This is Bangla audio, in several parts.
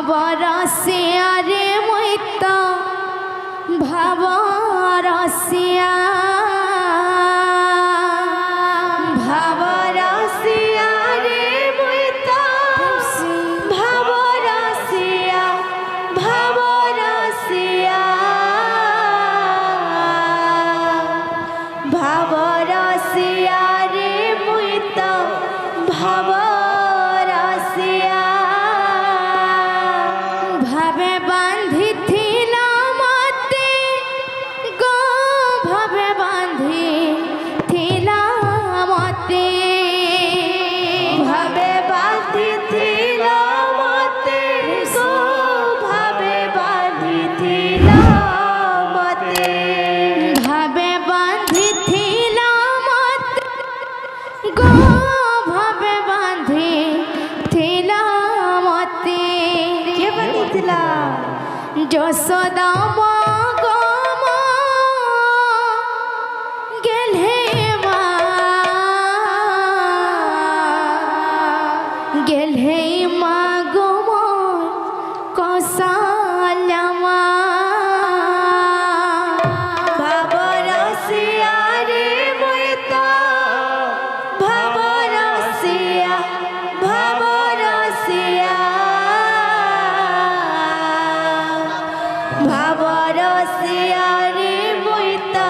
ভাবরসিয়া রে মুই তো ভাবরসিয়া ভাবরসিয়া রে মুই তো ভাবরসিয়া ভাবরসিয়া ভাবরসিয়া রে মুই তো ভাবরসিয়া ভাবে বাঁধিছিলাম মতে গো ভাবে বাঁধিছিলাম মতে ভাবে বাঁধিছিলাম মতে গো ভাবে বাঁধিছিলাম মতে ভাবে বাঁধিছিলাম মতে গো ভাবে বাঁধিছিলাম মতে কে বাঁধিছিলা যশোদা মা গো মা গেলে মা গেলে মা গো মোর কৌশল্যা মা ভাবরসিয়া রে মুই তো ভাবরসিয়া ভাবরসিয়া ভাবরসিয়া রে মুই তো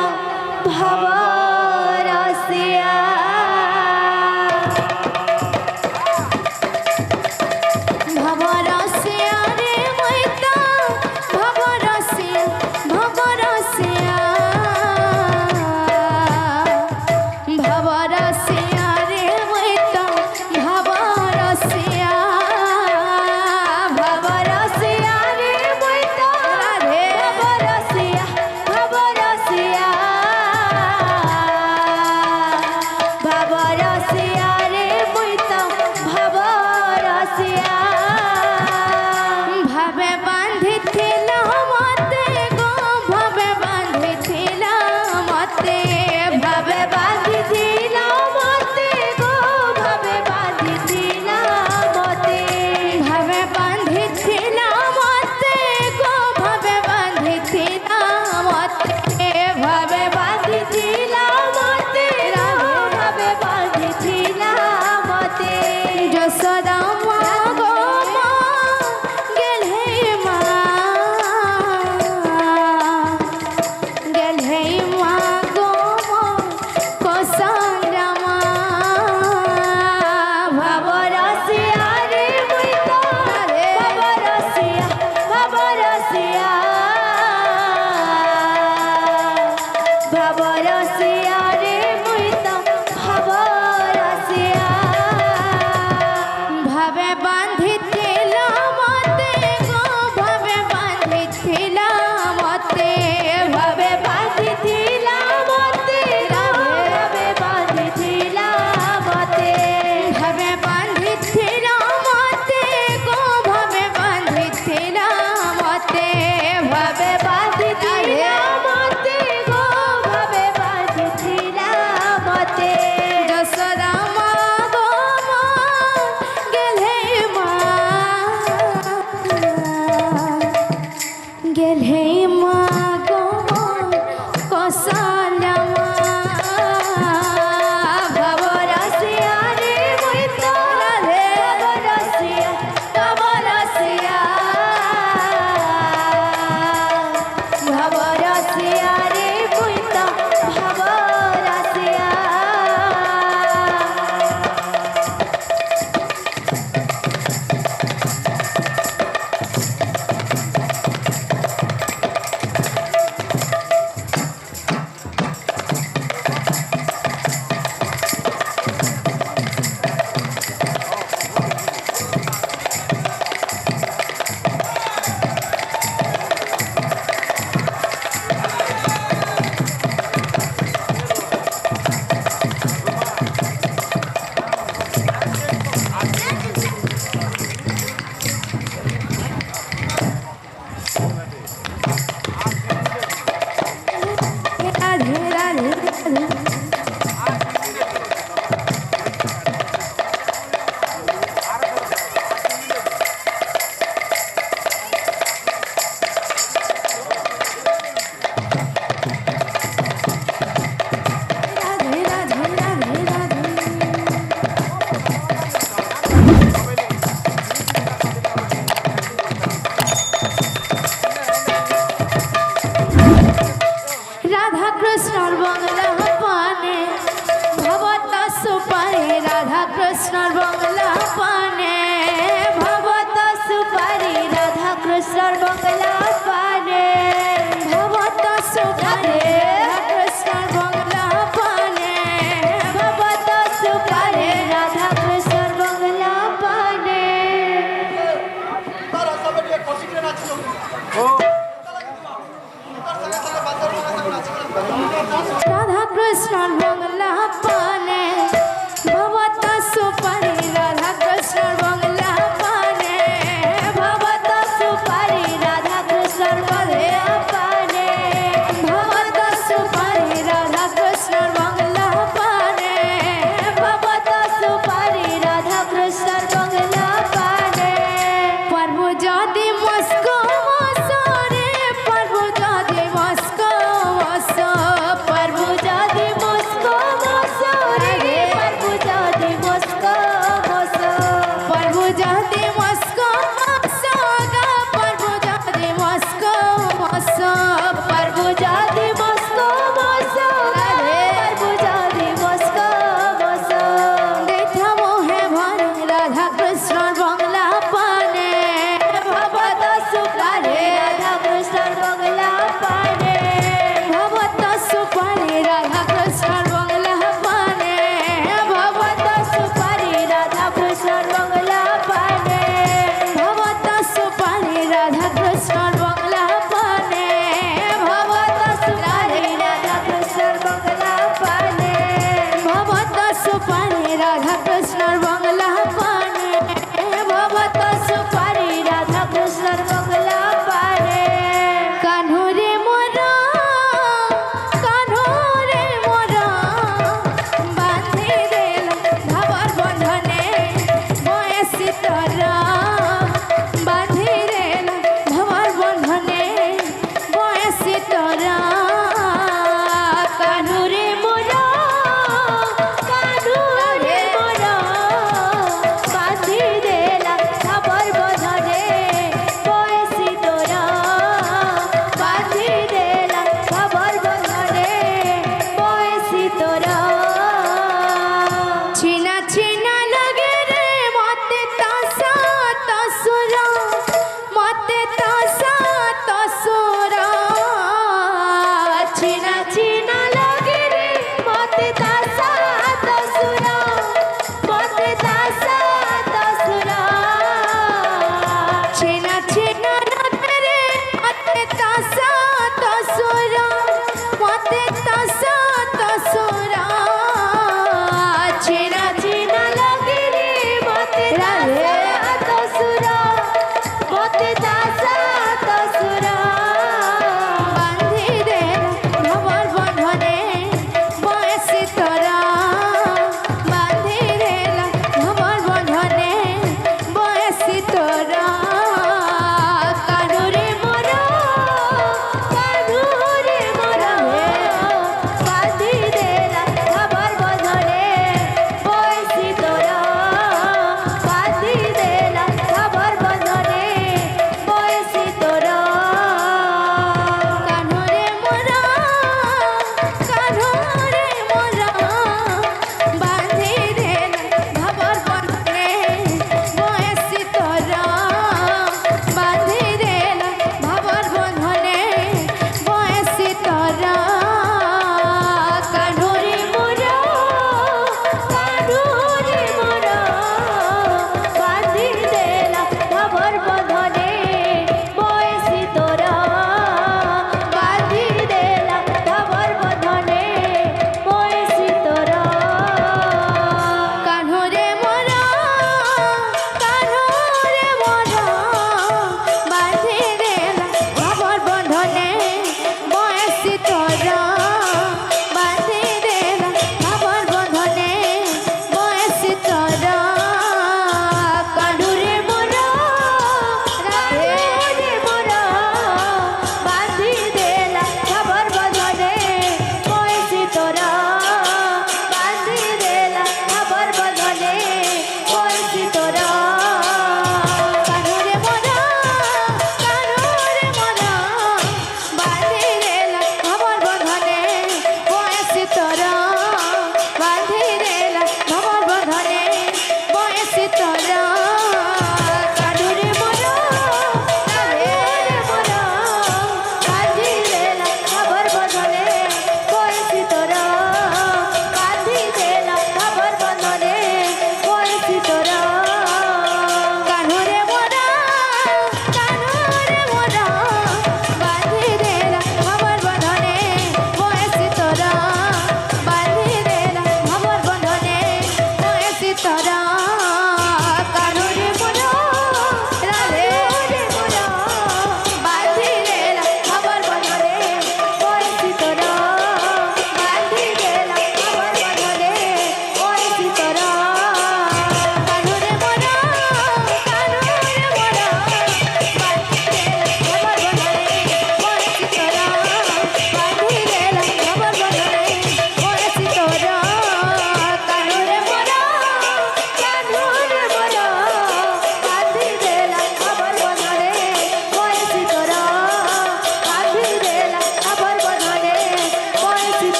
ভাবরসিয়া ভাবরসিয়া রে মুই তো ভাবরসিয়া ভাবরসিয়া ভাবরসিয়া রে মুই তো ভাবরসিয়া ভাবরসিয়া রে মুই তো রাধে ভাবরসিয়া কৃষ্ণর বাংলা পানে ভবত সুপারি রাধা কৃষ্ণর বাংলা পানে ভবত সুপারি কৃষ্ণর বাংলা পানে ভবত সুপারি রাধা কৃষ্ণর বাংলা পানে রাধা কৃষ্ণর বাংলা পানে ভবত সুপারি রাধা কৃষ্ণর বাংলা পানে ভবত সুপারি রাধা কৃষ্ণর বাংলা পানে ভবত সুপারি রাধা কৃষ্ণর বাংলা পানে ভবত সুপারি রাধা কৃষ্ণর বাংলা পানে পর্ব যদি মস্কো মসরে পর্ব যদি মস্কো মস পর্ব যদি মস্কো মসরে পর্ব যদি মস্কো মস পর্ব যদি মস্কো মস পর্ব যদি মস্কো মস পর্ব যদি মস্কো মস পর্ব যদি মস্কো মস দেখা মোহে ভরে রাধা কৃষ্ণর বাংলা পানে ভবত সুপারি রাধা কৃষ্ণর বাংলা পানে ভবত সুপারি রাধা কৃষ্ণর বাংলা পানে ভবত সুপারি রাধা কৃষ্ণর বাংলা পানে ভবত সুপারি রাধা কৃষ্ণর বাংলা পানে ভবত সুপারি রাধা কৃষ্ণর বাংলা পানে ভবত সুপারি রাধা কৃষ্ণর বাংলা পানে ভবত সুপারি রাধা কৃষ্ণর বাংলা পানে কানহুরে মোরা বাঁধি দিল ভাবর বন্ধনে বয়সী তোরা বাঁধি দিল ভাবর বন্ধনে বয়সী তোরা কানহুরে মোরা বাঁধি দিল ভাবর বন্ধনে বয়সী তোরা বাঁধি দিল ভাবর বন্ধনে বয়সী তোরা ছিনা ছিনা লাগে রে মতে তাসা তসুরা মতে তাসা তসুরা ছিনা ছিনা লাগে রে মতে তাসা তসুরা মতে তাসা তসুরা ছিনা ছিনা লাগে রে মতে তাসা তসুরা মতে তাসা তসুরা ছিনা ছিনা লাগে রে মতে তাসা তসুরা মতে তাসা